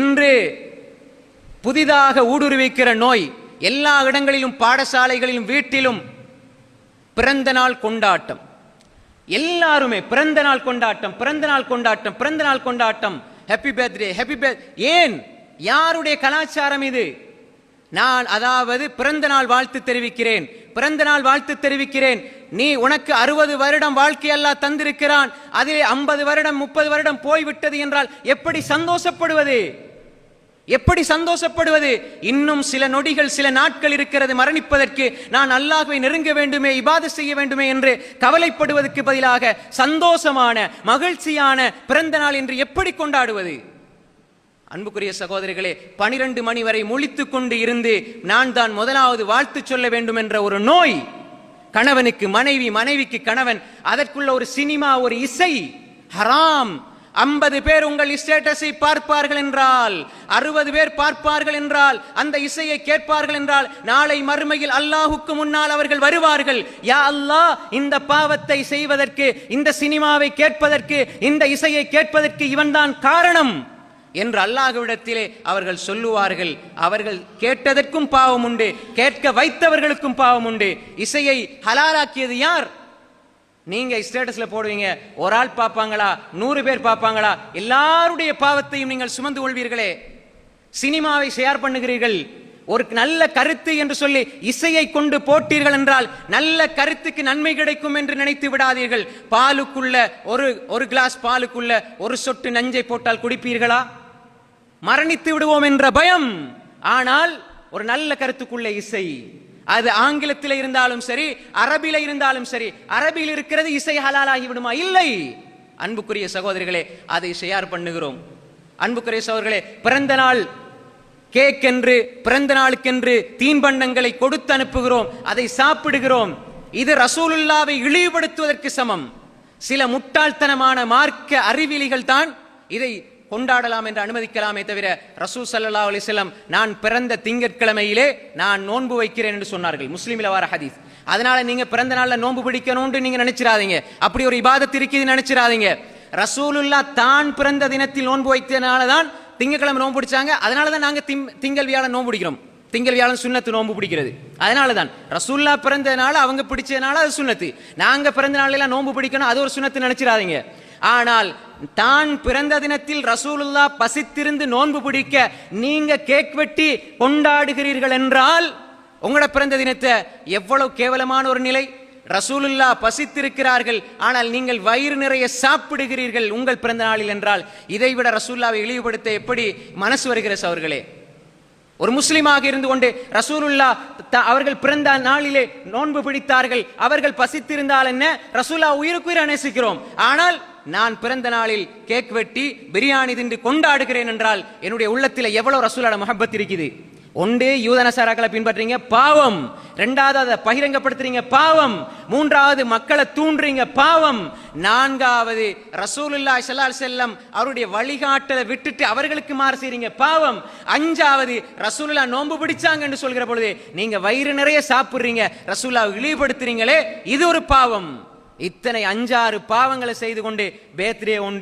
இன்று புதிதாக ஊடுருவிக்கிற நோய் எல்லா இடங்களிலும், பாடசாலைகளிலும், வீட்டிலும் பிறந்த நாள் கொண்டாட்டம். எல்லாருமே பிறந்த நாள் கொண்டாட்டம், பிறந்த நாள் கொண்டாட்டம், பிறந்த நாள் கொண்டாட்டம், ஹாப்பி பர்த்டே, ஹாப்பி பர்த்டே. ஏன்? யாருடைய கலாச்சாரம் இது? நான் அதாவது பிறந்த நாள் வாழ்த்து தெரிவிக்கிறேன், பிறந்த நாள் வாழ்த்து தெரிவிக்கிறேன். நீ உனக்கு 60 வருடம் வாழ்க்கை அல்லாஹ் தந்திருக்கிறான், அதிலே 50 வருடம் 30 வருடம் போய்விட்டது என்றால் எப்படி சந்தோஷப்படுவது? எப்படி சந்தோஷப்படுவது? இன்னும் சில நொடிகள், சில நாட்கள் இருக்கிறது மரணிப்பதற்கு. நான் அல்லாஹ்வை நெருங்க வேண்டுமே, இபாதத் செய்ய வேண்டுமே என்று கவலைப்படுவதற்கு பதிலாக சந்தோஷமான மகிழ்ச்சியான பிறந்த நாள் என்று எப்படி கொண்டாடுவது? அன்புக்குரிய சகோதரிகளே, 12 மணி வரை முழித்துக் கொண்டு இருந்து நான் தான் முதலாவது வாழ்த்து சொல்ல வேண்டும் என்ற ஒரு நோய். கணவனுக்கு மனைவி, மனைவிக்கு கணவன், அதற்குள்ள ஒரு சினிமா, ஒரு இசை ஹராம். 50 பேர் உங்கள் ஸ்டேட்டஸை பார்ப்பார்கள் என்றால், 60 பேர் பார்ப்பார்கள் என்றால், அந்த இசையை கேட்பார்கள் என்றால், நாளை மறுமையில் அல்லாஹுக்கு முன்னால் அவர்கள் வருவார்கள். யா அல்லாஹ், இந்த பாவத்தை செய்வதற்கு, இந்த சினிமாவை கேட்பதற்கு, இந்த இசையை கேட்பதற்கு இவன்தான் காரணம் என்று அல்லாஹ்விடத்திலே அவர்கள் சொல்லுவார்கள். அவர்கள் கேட்டதற்கும் பாவம் உண்டு, கேட்க வைத்தவர்களுக்கும் பாவம் உண்டு. இசையை ஹலாலாக்கியது யார்? நீங்க ஸ்டேட்டஸ்ல போடுவீங்க, ஒரு ஆள் பார்ப்பாங்களா, 100 பேர் பார்ப்பாங்களா? எல்லாருடைய பாவத்தையும் நீங்கள் சுமந்து கொள்வீர்களே. சினிமாவை ஷேர் பண்ணுகிறீர்கள், ஒரு நல்ல கருத்து என்று சொல்லி இசையை கொண்டு போட்டீர்கள் என்றால் நல்ல கருத்துக்கு நன்மை கிடைக்கும் என்று நினைத்து விடாதீர்கள். பாலுக்குள்ள ஒரு கிளாஸ் பாலுக்குள்ள ஒரு சொட்டு நஞ்சை போட்டால் குடிப்பீர்களா? மரணித்து விடுவோம் என்ற பயம். ஆனால் ஒரு நல்ல கருத்துக்குள்ள இசை, அது ஆங்கிலத்தில் இருந்தாலும் சரி, அரபில இருந்தாலும் சரி, அரபியில் இருக்கிறது இசை ஹலாலாகி விடுமா? இல்லை. அன்புக்குரிய சகோதரிகளே, அதை ஷேர் பண்ணுகிறோம். அன்புக்குரிய சகோதரிகளே, பிறந்த நாள் கேக் என்று, பிறந்த நாளுக்கென்று தீன்பண்டங்களை கொடுத்து அனுப்புகிறோம், அதை சாப்பிடுகிறோம். இது ரசூலுல்லாவை இழிவுபடுத்துவதற்கு சமம். சில முட்டாள்தனமான மார்க்க அறிவிலிகள் தான் இதை கொண்டாடலாம் என்று அனுமதிக்கலாமே தவிர, ரசூல் ஸல்லல்லாஹு அலைஹி வஸல்லம் நான் பிறந்த திங்கட்கிழமையிலே நான் நோன்பு வைக்கிறேன் என்று சொன்னார்கள். முஸ்லிமில் வர ஹதீஸ். அதனால நீங்க பிறந்த நாள்ல நோன்பு பிடிக்கணும்னு நீங்க நினைச்சிராதீங்க, அப்படி ஒரு இபாதத் இருக்குது நினைச்சிராதீங்க. ரசூலுல்லாஹ் தான் பிறந்த தினத்தில் நோன்பு வைத்தனால தான் திங்கட்கிழமை நோன்பு பிடிச்சாங்க. அதனால தான் நாங்க திங்கள் வியாழன் நோன்பு பிடிக்கிறோம். திங்கள் வியாழன் சுன்னத்து நோன்பு பிடிக்கிறது. அதனால தான் ரசூலுல்லாஹ் பிறந்தனால, அவங்க பிடிச்சதுனால அது சுன்னத்து. நாங்க பிறந்த நாள்ல நோன்பு பிடிக்கணும், அது ஒரு சுன்னத்து நினைச்சிராதீங்க. ஆனால் தான் பிறந்த தினத்தில் ரசூலுல்லாஹ் பசித்திருந்து நோன்பு பிடிக்க நீங்க கேக் வெட்டி கொண்டாடுகிறீர்கள் என்றால் உங்களோட பிறந்த தினத்தை எவ்வளவு கேவலமான ஒரு நிலை. ரசூலுல்லாஹ் பசித்திருக்கிறார்கள், ஆனால் நீங்கள் வயிறு நிறைய சாப்பிடுகிறீர்கள் உங்கள் பிறந்த நாளில் என்றால் இதைவிட ரசூலுல்லாஹ்வை இழிவுபடுத்த எப்படி மனசு வருகிறது அவர்களே? ஒரு முஸ்லிமாக இருந்து கொண்டு ரசூலுல்லாஹ் அவர்கள் பிறந்த நாளிலே நோன்பு பிடித்தார்கள், அவர்கள் பசித்திருந்தால் என்ன, ரசூலுல்லாஹ் உயிருக்குயிர் நேசிக்கிறோம், ஆனால் நான் பிறந்த நாளில் கேக் வெட்டி பிரியாணி தின்று கொண்டாடுகிறேன் என்றால் என்னுடைய உள்ளத்தில் எவ்வளவு ரசூலோட முஹப்பத் இருக்குது. ஒன்று, யூதனசாராக்களை பின்பற்றீங்க, பாவம். இரண்டாவது, அதை பகிரங்கப்படுத்துறீங்க, பாவம். மூன்றாவது, மக்களை தூண்டுறீங்க, பாவம். நான்காவது, ரசூலுல்லாஹி ஸல்லல்லாஹு அலைஹி வஸல்லம் அவருடைய வழிகாட்டலை விட்டுட்டு அவர்களுக்கு மாறு செய்றீங்க, பாவம். அஞ்சாவது, ரசூலுல்லாஹ் நோன்பு பிடிச்சாங்க என்று சொல்கிற பொழுது நீங்க வயிறு நிறைய சாப்பிடுறீங்க, ரசூலுல்லாஹ் இழிவுபடுத்துறீங்களே, இது ஒரு பாவம். இத்தனை 5-6 பாவங்களை செய்து கொண்டு பேத்ரே உண்டு.